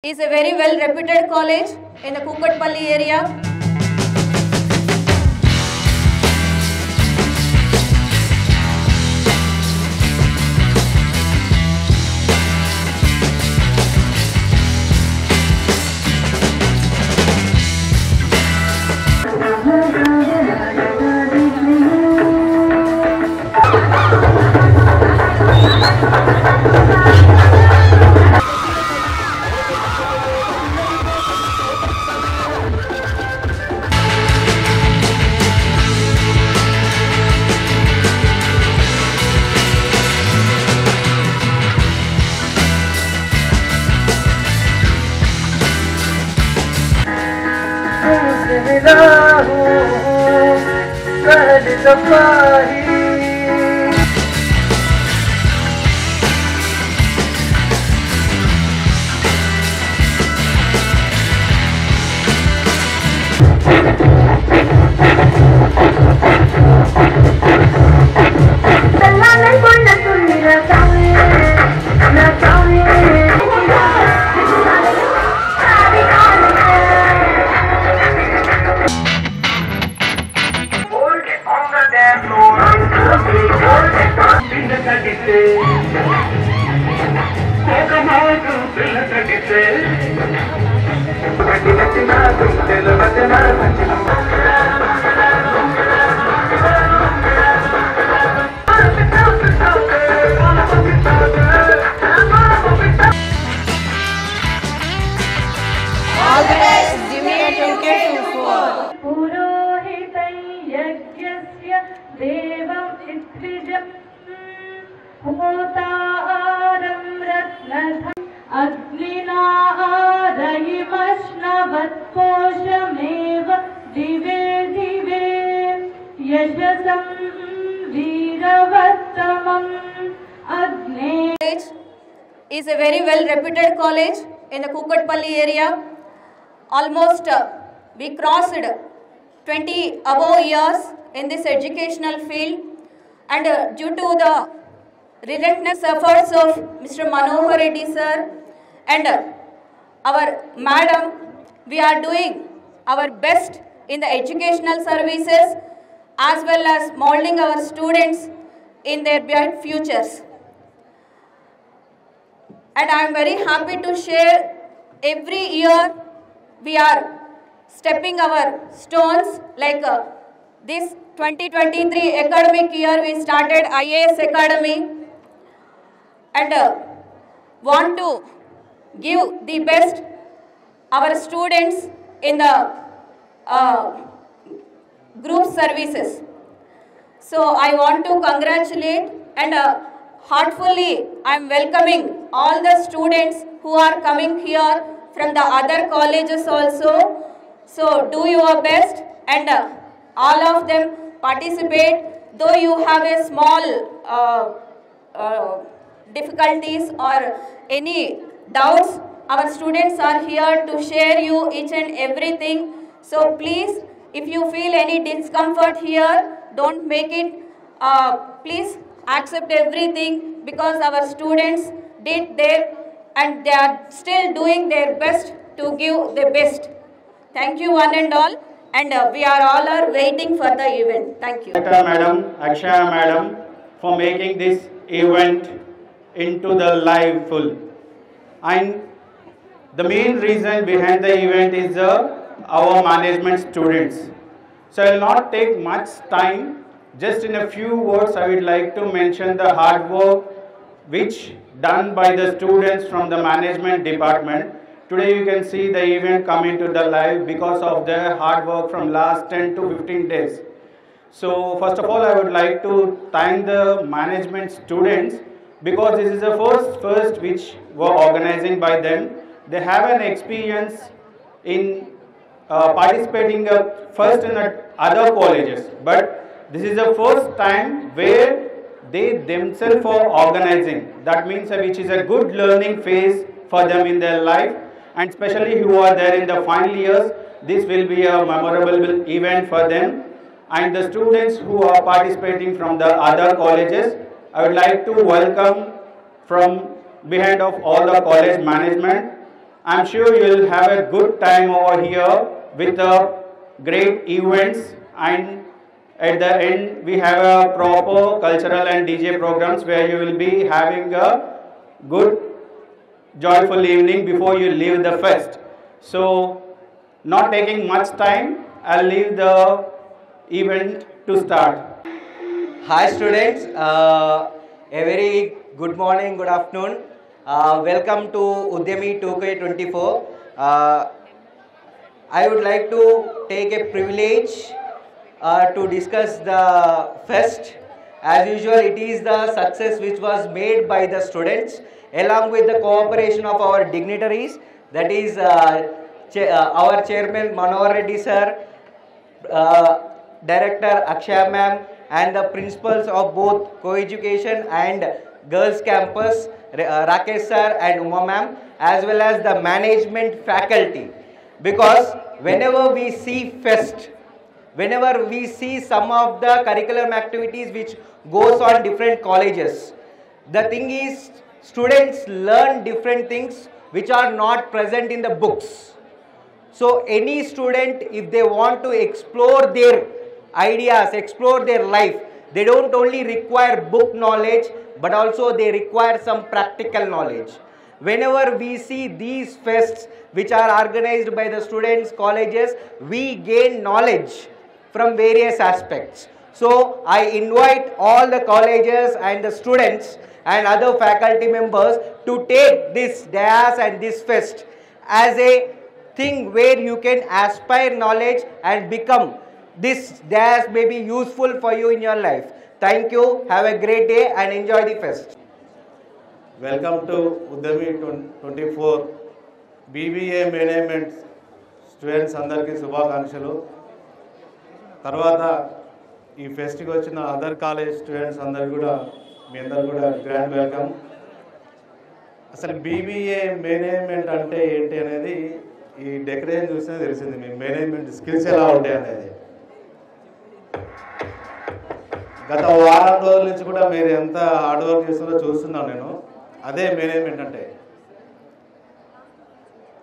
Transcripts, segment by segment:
is a very well reputed college in the Kukatpalli area. दिवे दिवे यशसं वीरवत्तमं अग्ने is a very well reputed college in the Kukatpalli area. Almost we crossed 20 above years in this educational field, and due to the relentless efforts of Mr. Manohar Reddy sir and our madam, we are doing our best in the educational services as well as molding our students in their bright futures. And I am very happy to share, every year we are stepping our stones, like this 2023 academic year we started IAS Academy, and want to give the best our students in the group services. So I want to congratulate and heartfully I am welcoming all the students who are coming here from the other colleges also. So do your best and all of them participate. Though you have a small difficulties or any doubts, our students are here to share you each and everything. So please, if you feel any discomfort here, don't make it. Please accept everything, because our students did their and they are still doing their best to give the best. Thank you one and all, and we are all waiting for the event. Thank you. Madam, Akshaya Madam, for making this event into the live full. And the main reason behind the event is our management students. So I will not take much time. Just in a few words, I would like to mention the hard work which done by the students from the management department. Today you can see the event coming to the live because of their hard work from last 10 to 15 days. So first of all, I would like to thank the management students, because this is the first which were organizing by them. They have an experience in participating first in other colleges, but this is the first time where they themselves are organizing. That means which is a good learning phase for them in their life, and especially who are there in the final years, this will be a memorable event for them. And the students who are participating from the other colleges, I would like to welcome from behind of all the college management I'm sure you'll have a good time over here with the great events, and at the end we have a proper cultural and DJ programs where you will be having a good joyful evening before you leave the fest. So not taking much time, I'll leave the event to start. Hi students, a very good morning, good afternoon. Welcome to Udyami 2K24. I would like to take a privilege to discuss the fest. As usual, it is the success which was made by the students along with the cooperation of our dignitaries, that is our chairman Manohar Reddy sir, director Akshaya ma'am, and the principals of both co-education and girls campus, Rakesh sir and Uma ma'am, as well as the management faculty. Because whenever we see fest, whenever we see some of the curriculum activities which goes on different colleges, the thing is students learn different things which are not present in the books. So any student, if they want to explore their ideas, explore their life, they don't only require book knowledge, but also they require some practical knowledge. Whenever we see these fests which are organized by the students, colleges, we gain knowledge from various aspects. So I invite all the colleges and the students and other faculty members to take this dais and this fest as a thing where you can aspire knowledge and become. This dais may be useful for you in your life. Thank you. Have a great day and enjoy the fest. Welcome to Udyami 24 BBA Management students అందరికీ శుభాకాంక్షలు. తర్వాత ఈ ఫెస్ట్కి వచ్చిన other college students అందరు కూడా మీ అందరు కూడా grand welcome. అసలు BBA మేనేజ్మెంట్ అంటే ఏంటి అనేది ఈ డెకరేషన్ చూస్తే తెలిసింది. మీ మేనేజ్మెంట్ స్కిల్స్ ఎలా ఉంటాయి అనేది గత వారం రోజుల నుంచి కూడా మీరు ఎంత హార్డ్ వర్క్ చేస్తున్నారో చూస్తున్నాను నేను. అదే మేనేజ్మెంట్ అంటే.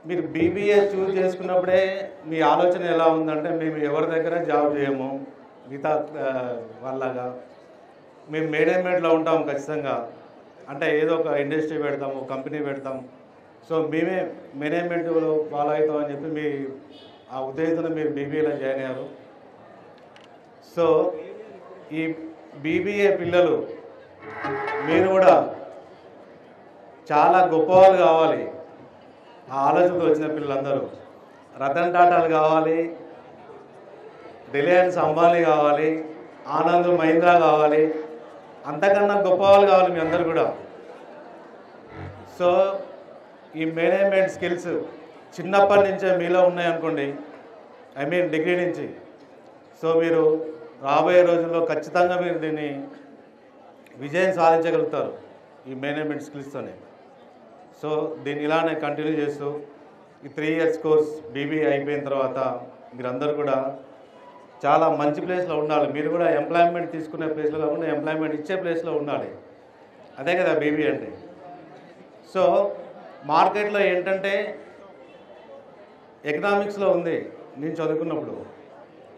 మీరు BBA చూస్ చేసుకున్నప్పుడే మీ ఆలోచన ఎలా ఉందంటే మేము ఎవరి దగ్గర జాబ్ చేయము, మిగతా వాళ్ళగా మేము మేనేజ్మెంట్లో ఉంటాము ఖచ్చితంగా. అంటే ఏదో ఒక ఇండస్ట్రీ పెడతాము, కంపెనీ పెడతాం, సో మేమే మేనేజ్మెంట్లో ఫాలో అవుతామని చెప్పి మీ ఆ ఉద్దేశంతో మీరు BBAలో జాయిన్ అయ్యారు. సో ఈ BBA పిల్లలు మీరు కూడా చాలా గొప్పవాళ్ళు కావాలి. ఆ ఆలోచనతో వచ్చిన పిల్లలందరూ రతన్ టాటాలు కావాలి, రిలయన్స్ అంబానీ కావాలి, ఆనంద్ మహీంద్రా కావాలి, అంతకన్నా గొప్పవాళ్ళు కావాలి మీ అందరు కూడా. సో ఈ మేనేజ్మెంట్ స్కిల్స్ చిన్నప్పటి నుంచే మీలో ఉన్నాయనుకోండి, ఐ మీన్ డిగ్రీ నుంచి, సో మీరు రాబోయే రోజుల్లో ఖచ్చితంగా మీరు దీన్ని విజయం సాధించగలుగుతారు ఈ మేనేజ్మెంట్ స్కిల్స్తోనే. సో దీన్ని ఇలానే కంటిన్యూ చేస్తూ ఈ 3 years కోర్స్ BBA అయిపోయిన తర్వాత మీరందరూ కూడా చాలా మంచి ప్లేస్లో ఉండాలి. మీరు కూడా ఎంప్లాయ్మెంట్ తీసుకునే ప్లేస్లో కాకుండా ఎంప్లాయ్మెంట్ ఇచ్చే ప్లేస్లో ఉండాలి. అదే కదా BBA అంటే. సో మార్కెట్లో ఏంటంటే ఎకనామిక్స్లో ఉంది. నేను చదువుకున్నప్పుడు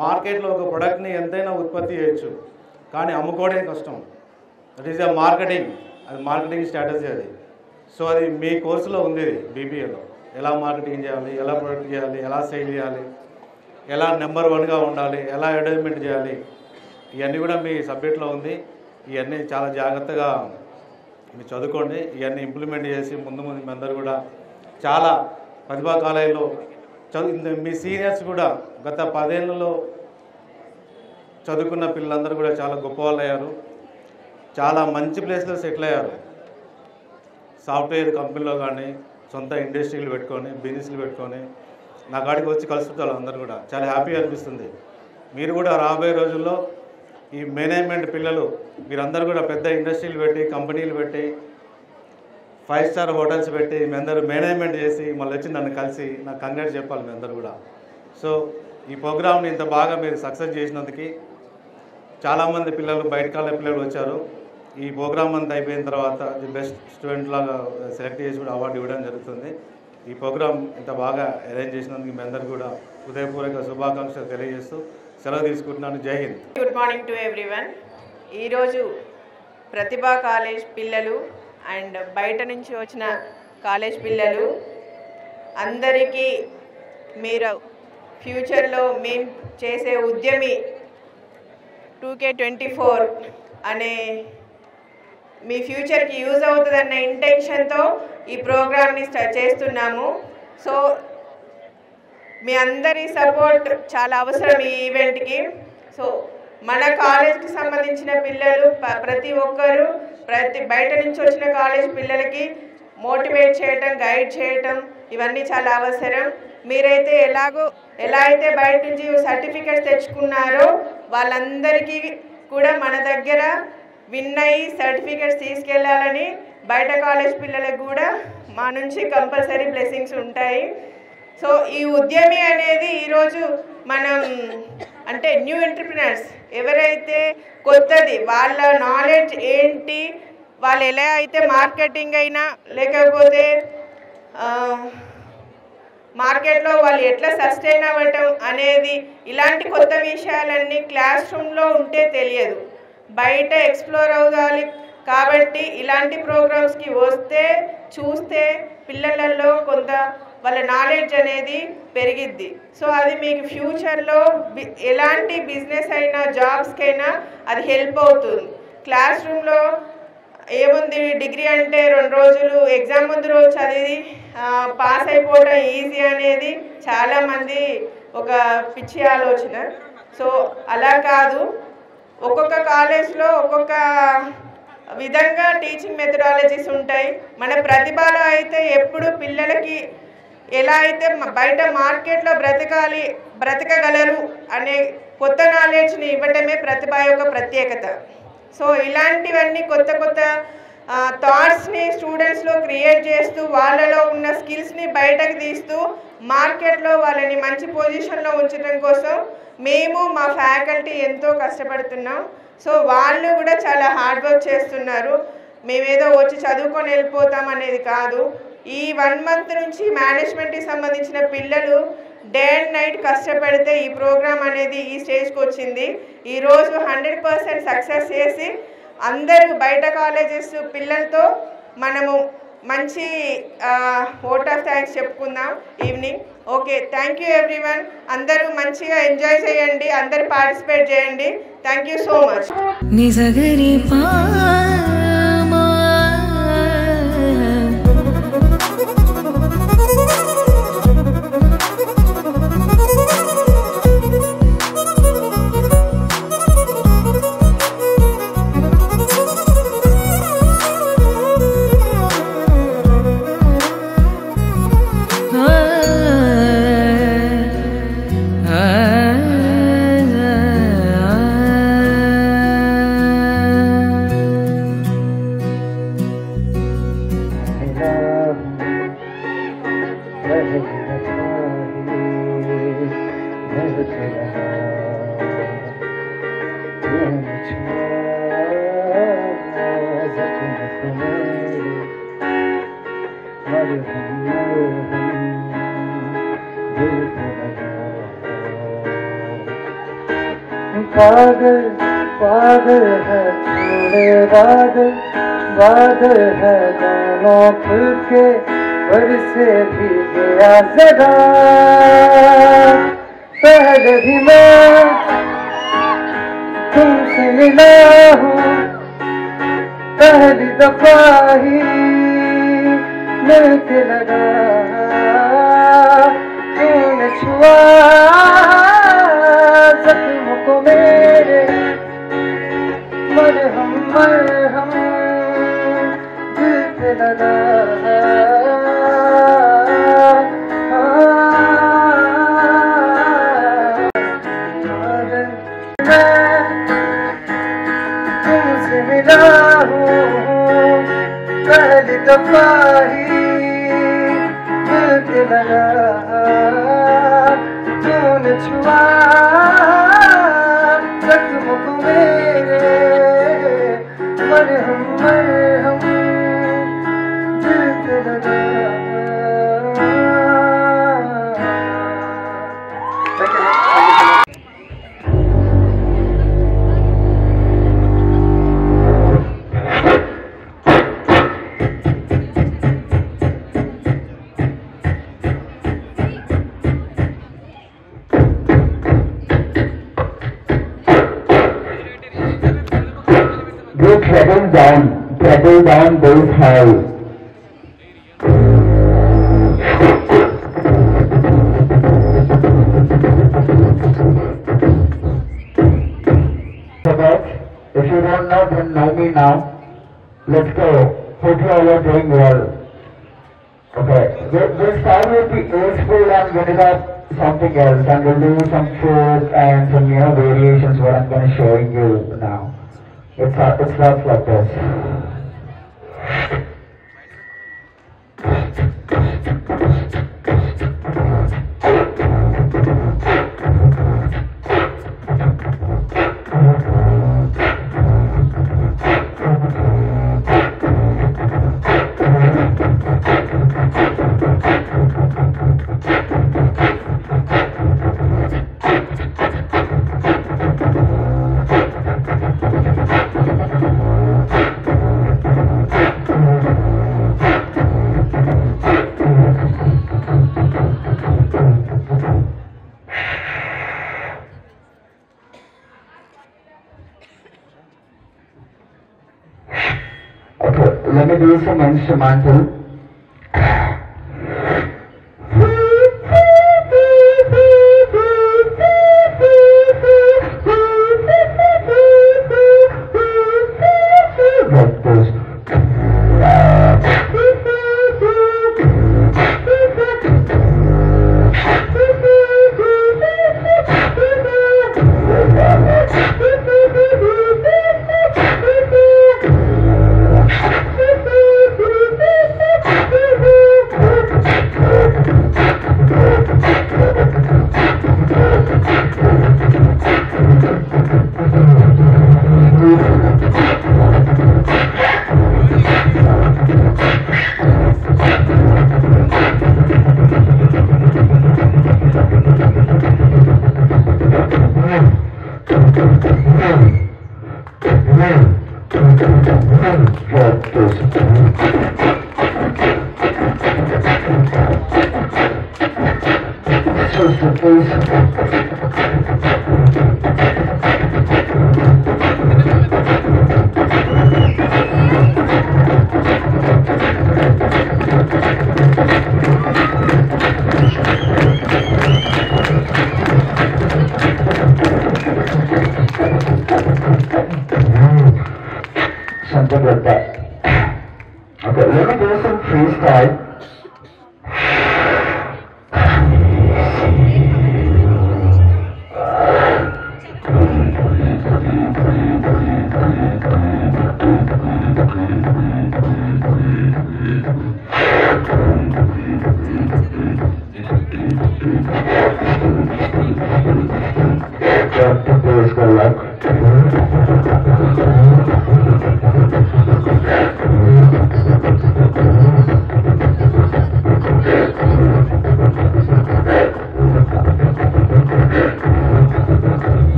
మార్కెట్లో ఒక ప్రొడక్ట్ని ఎంతైనా ఉత్పత్తి చేయొచ్చు, కానీ అమ్ముకోవడం కష్టం. దట్ ఈస్ ఎ మార్కెటింగ్, అది మార్కెటింగ్ స్ట్రాటజీ అది. సో అది మీ కోర్సులో ఉంది BBAలో. ఎలా మార్కెటింగ్ చేయాలి, ఎలా ప్రొడక్ట్ చేయాలి, ఎలా సేల్ చేయాలి, ఎలా నెంబర్ 1గా ఉండాలి, ఎలా అడ్వర్టైజ్మెంట్ చేయాలి, ఇవన్నీ కూడా మీ సబ్జెక్ట్లో ఉంది. ఇవన్నీ చాలా జాగ్రత్తగా మీరు చదువుకోండి. ఇవన్నీ ఇంప్లిమెంట్ చేసి ముందు మీ అందరూ కూడా చాలా ప్రతిభా కాలేజీలో మీ సీనియర్స్ కూడా గత 10 ఏళ్లలో చదువుకున్న పిల్లలందరూ కూడా చాలా గొప్ప వాళ్ళు అయ్యారు. చాలా మంచి ప్లేస్లో సెటిల్ అయ్యారు. సాఫ్ట్వేర్ కంపెనీలో కానీ సొంత ఇండస్ట్రీలు పెట్టుకొని బిజినెస్లు పెట్టుకొని నా కాడికి వచ్చి కలుసుకుంటారు. అందరూ కూడా చాలా హ్యాపీగా అనిపిస్తుంది. మీరు కూడా రాబోయే రోజుల్లో ఈ మేనేజ్మెంట్ పిల్లలు మీరందరూ కూడా పెద్ద ఇండస్ట్రీలు పెట్టి కంపెనీలు పెట్టి 5 star హోటల్స్ పెట్టి మీ అందరూ మేనేజ్మెంట్ చేసి మళ్ళీ వచ్చి నన్ను కలిసి నాకు కంగ్రాట్స్ చెప్పాలి మీ అందరూ కూడా. సో ఈ ప్రోగ్రామ్ని ఇంత బాగా మీరు సక్సెస్ చేసినందుకు చాలామంది పిల్లలు బయట కాలే పిల్లలు వచ్చారు. ఈ ప్రోగ్రామ్ అంతా అయిపోయిన తర్వాత ది బెస్ట్ స్టూడెంట్ లాగా సెలెక్ట్ చేసి కూడా అవార్డు ఇవ్వడం జరుగుతుంది. ఈ ప్రోగ్రాం ఇంత బాగా అరేంజ్ చేసినందుకు మీ అందరికీ కూడా హృదయపూర్వక శుభాకాంక్షలు తెలియజేస్తూ సెలవు తీసుకుంటున్నాను. జై Hind. Good morning to everyone. ఈరోజు ప్రతిభా కాలేజ్ పిల్లలు అండ్ బయట నుంచి వచ్చిన కాలేజ్ పిల్లలు అందరికీ మీరు ఫ్యూచర్లో మేము చేసే ఉద్యమి 2K24 అనే మీ ఫ్యూచర్కి యూజ్ అవుతుందన్న ఇంటెన్షన్తో ఈ ప్రోగ్రామ్ని చేస్తున్నాము. సో మీ అందరి సపోర్ట్ చాలా అవసరం ఈ ఈవెంట్కి. సో మన కాలేజ్కి సంబంధించిన పిల్లలు ప్రతి ఒక్కరు బయట నుంచి వచ్చిన కాలేజ్ పిల్లలకి మోటివేట్ చేయటం, గైడ్ చేయటం ఇవన్నీ చాలా అవసరం. మీరైతే ఎలా అయితే బయట నుంచి సర్టిఫికెట్స్ తెచ్చుకున్నారో వాళ్ళందరికీ కూడా మన దగ్గర విన్ అయ్యి సర్టిఫికెట్స్ తీసుకెళ్ళాలని బయట కాలేజ్ పిల్లలకు కూడా మా నుంచి కంపల్సరీ బ్లెస్సింగ్స్ ఉంటాయి. సో ఈ ఉద్యమి అనేది ఈరోజు మనం అంటే న్యూ ఎంటర్‌ప్రెన్యూర్స్ ఎవరైతే కొత్తది వాళ్ళ నాలెడ్జ్ ఏంటి, వాళ్ళు ఎలా అయితే మార్కెటింగ్ అయినా లేకపోతే మార్కెట్లో వాళ్ళు ఎట్లా సస్టైన్ అవ్వటం అనేది ఇలాంటి కొత్త విషయాలన్నీ క్లాస్ రూమ్లో ఉంటే తెలియదు, బయట ఎక్స్ప్లోర్ అవ్వాలి. కాబట్టి ఇలాంటి ప్రోగ్రామ్స్కి వస్తే చూస్తే పిల్లలలో కొంత వాళ్ళ నాలెడ్జ్ అనేది పెరిగిద్ది. సో అది మీకు ఫ్యూచర్లో ఎలాంటి బిజినెస్ అయినా జాబ్స్కైనా అది హెల్ప్ అవుతుంది. క్లాస్ రూమ్లో ఏముంది, డిగ్రీ అంటే 2 రోజులు ఎగ్జామ్ ముందు రోజు చదివి పాస్ అయిపోవడం ఈజీ అనేది చాలామంది ఒక పిచ్చి ఆలోచన. సో అలా కాదు, ఒక్కొక్క కాలేజ్లో ఒక్కొక్క విధంగా టీచింగ్ మెథడాలజీస్ ఉంటాయి. మన ప్రతిభలో అయితే ఎప్పుడు పిల్లలకి ఎలా అయితే బయట మార్కెట్లో బ్రతకగలరు అనే కొత్త నాలెడ్జ్ని ఇవ్వటమే ప్రతిభ యొక్క ప్రత్యేకత. సో ఇలాంటివన్నీ కొత్త కొత్త థాట్స్ని స్టూడెంట్స్లో క్రియేట్ చేస్తూ వాళ్ళలో ఉన్న స్కిల్స్ని బయటకు తీస్తూ మార్కెట్లో వాళ్ళని మంచి పొజిషన్లో ఉంచడం కోసం మేము మా ఫ్యాకల్టీ ఎంతో కష్టపడుతున్నాం. సో వాళ్ళు కూడా చాలా హార్డ్ వర్క్ చేస్తున్నారు. మేమేదో వచ్చి చదువుకొని వెళ్ళిపోతాం అనేది కాదు. ఈ 1 మంత్ నుంచి మేనేజ్మెంట్కి సంబంధించిన పిల్లలు డే అండ్ నైట్ కష్టపడితే ఈ ప్రోగ్రామ్ అనేది ఈ స్టేజ్కి వచ్చింది. ఈరోజు 100% సక్సెస్ చేసి అందరూ బయట కాలేజెస్ పిల్లలతో మనము మంచి ఓట్ ఆఫ్ థ్యాంక్స్ చెప్పుకుందాం evening. Okay, thank you everyone. అందరూ మంచిగా ఎంజాయ్ చేయండి, అందరూ పార్టిసిపేట్ చేయండి. Thank you so much. पागल पागल है थोड़े बादल बादल है दोनों खुल के बरसे भी गया जरा पहले भी मैं तुमसे मिला हूँ पहली दफा ही मिलके लगा तूने छुआ जख्मों को मेरे मरहम मरहम दिल पे लगा तुमसे मिला हूँ पहली दफा ही मिलके लगा तूने छुआ जख्मों को मेरे मरहम मरहम दिल पे लगा them down, trample down those high. If you don't know, then know me now. Let's go. Hope you all are doing well. Okay, we'll start with the age food and get it up something else, and we'll do some food and some variations what I'm going to show you now. It starts like this. Let me do some instrumental. Like this. Something like that. Okay, let me do some freestyle. Got the bass go like.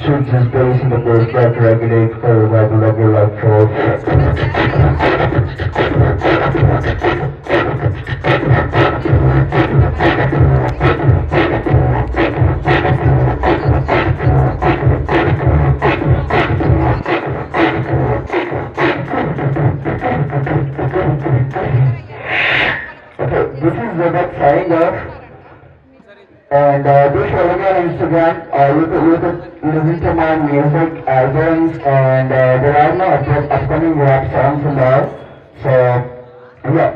Should just bass in the bass like regulate for regular like Okay, this is Vivek signing off. And do follow me on Instagram. You could listen to my music albums, and there are no upcoming rap songs and all. So yeah,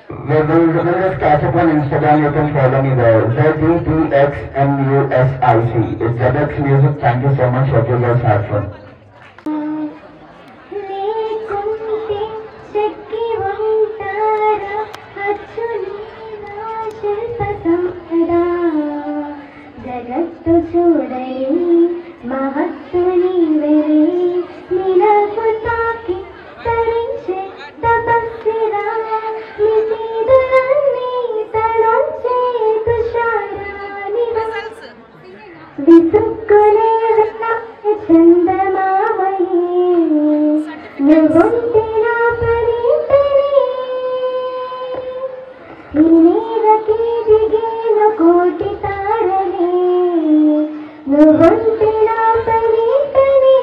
we'll just catch up on Instagram. You can follow me there. ZDXMUSIC. It's ZX Music. Thank you so much. Hope you guys have fun. జగత్తు చూడని మహత్తుని వెరే నిలకు తాకి తరించే తపస్సిరా నిశీదులన్నీ తలంచే తుషారానిగా విసుక్కునే చందమామయే నువ్వుంటే నా పరీతనే ఈ నీరకి దిగేన కోటి తారలే నువ్వుంటే నా పరీతనే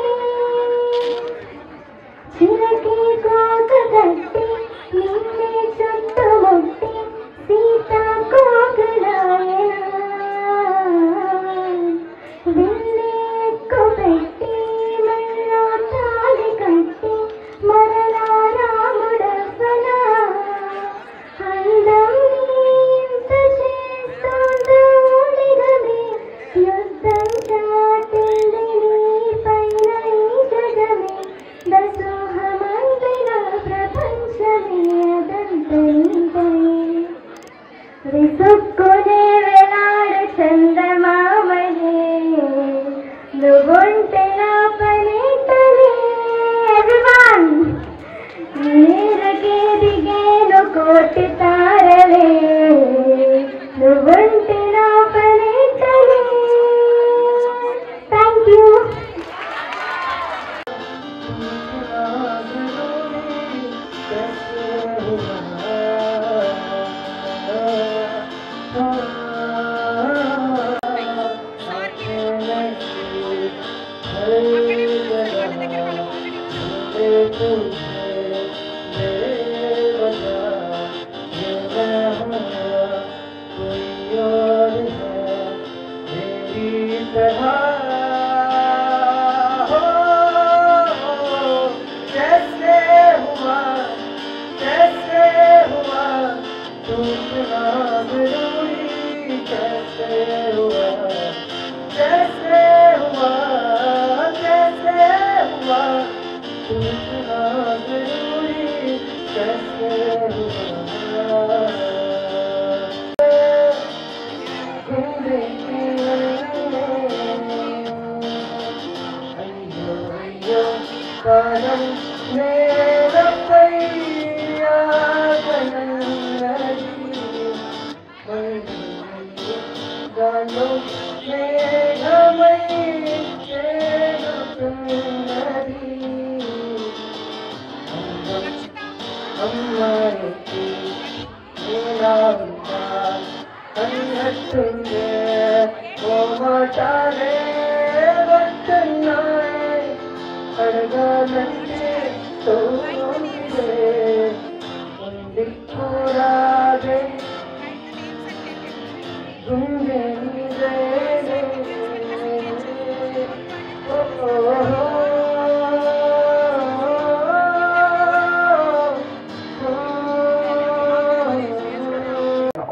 కోటి తారలే నువ్వుంటే నా పని చలే. Thank you.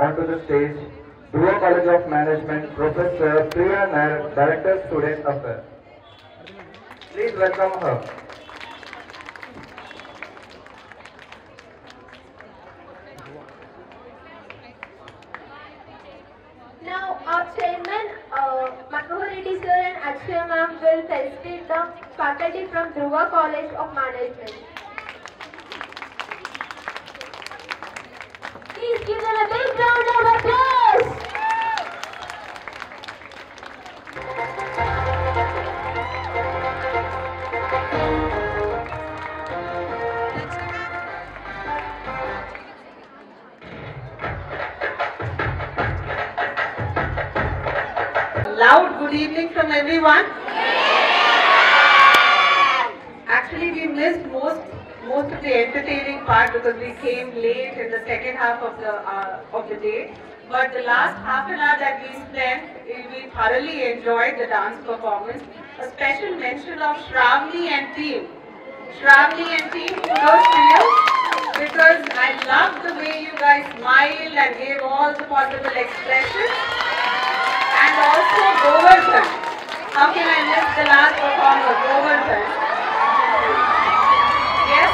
Onto the stage, Dhruva College of Management, Professor Priya Nair, Director Student Affairs. Please welcome her. Now, our chairman, Manohar Reddy sir and Akshaya ma'am will felicitate the faculty from Dhruva College of Management. Please give them a big round of applause. Loud good evening from everyone. Actually, we missed most of the entertaining part because we came late in the second half of the day. But the last half an hour that we spent, we thoroughly enjoyed the dance performance. A special mention of Shravani and team. Shravani and team, kudos to you, because I loved the way you guys smiled and gave all the possible expressions. And also Govardhan. How can I miss the last performer, Govardhan? Yes.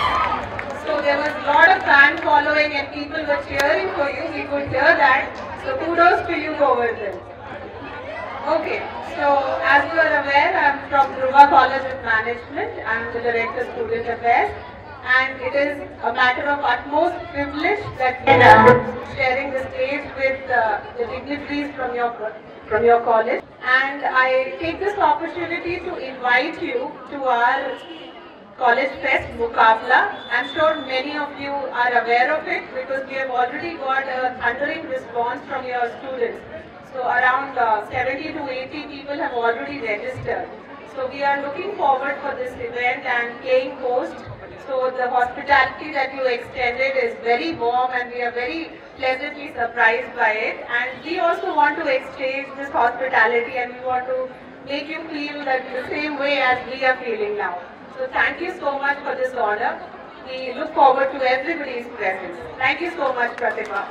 So there was a lot of fan following and people were cheering for you. We could hear that. So kudos to you, Govardhan. Okay. So as you are aware, I am from Dhruva College of Management. I am the Director of Student Affairs. And it is a matter of utmost privilege that we are sharing the stage with the dignitaries from your college. And I take this opportunity to invite you to our College Fest Muqabla. I'm sure many of you are aware of it because we have already got a thundering response from your students. So around 70 to 80 people have already registered. So we are looking forward for this event and playing host. So the hospitality that you extended is very warm and we are very pleasantly surprised by it. And we also want to exchange this hospitality and we want to make you feel that the same way as we are feeling now. So thank you so much for this honor. We look forward to everybody's presence. Thank you so much, Pratibha.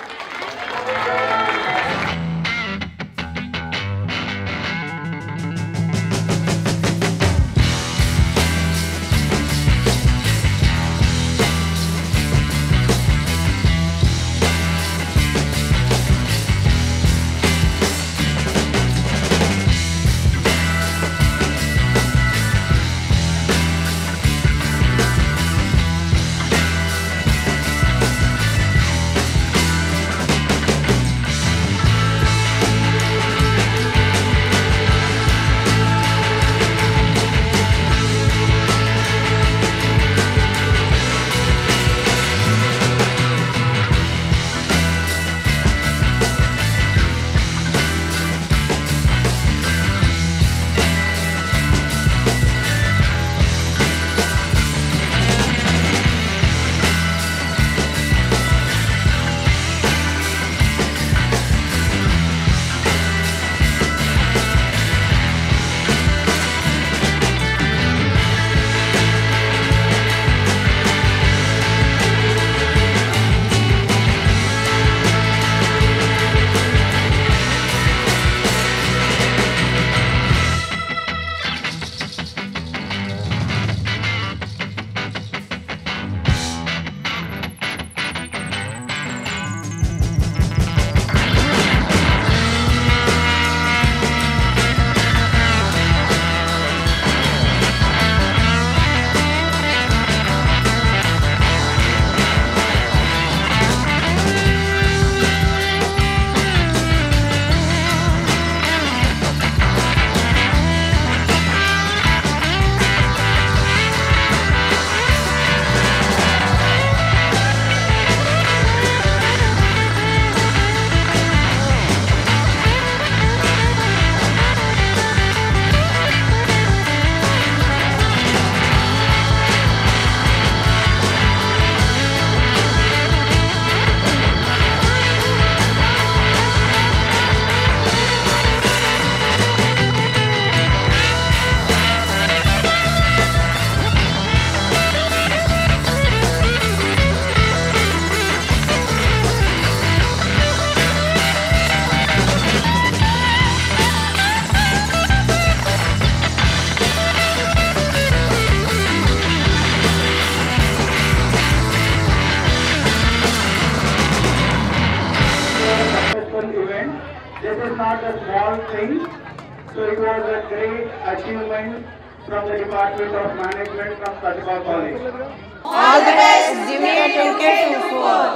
This is not a small thing. So it was a great achievement from the Department of Management from Pratibha College. All the best, Junior 2K24.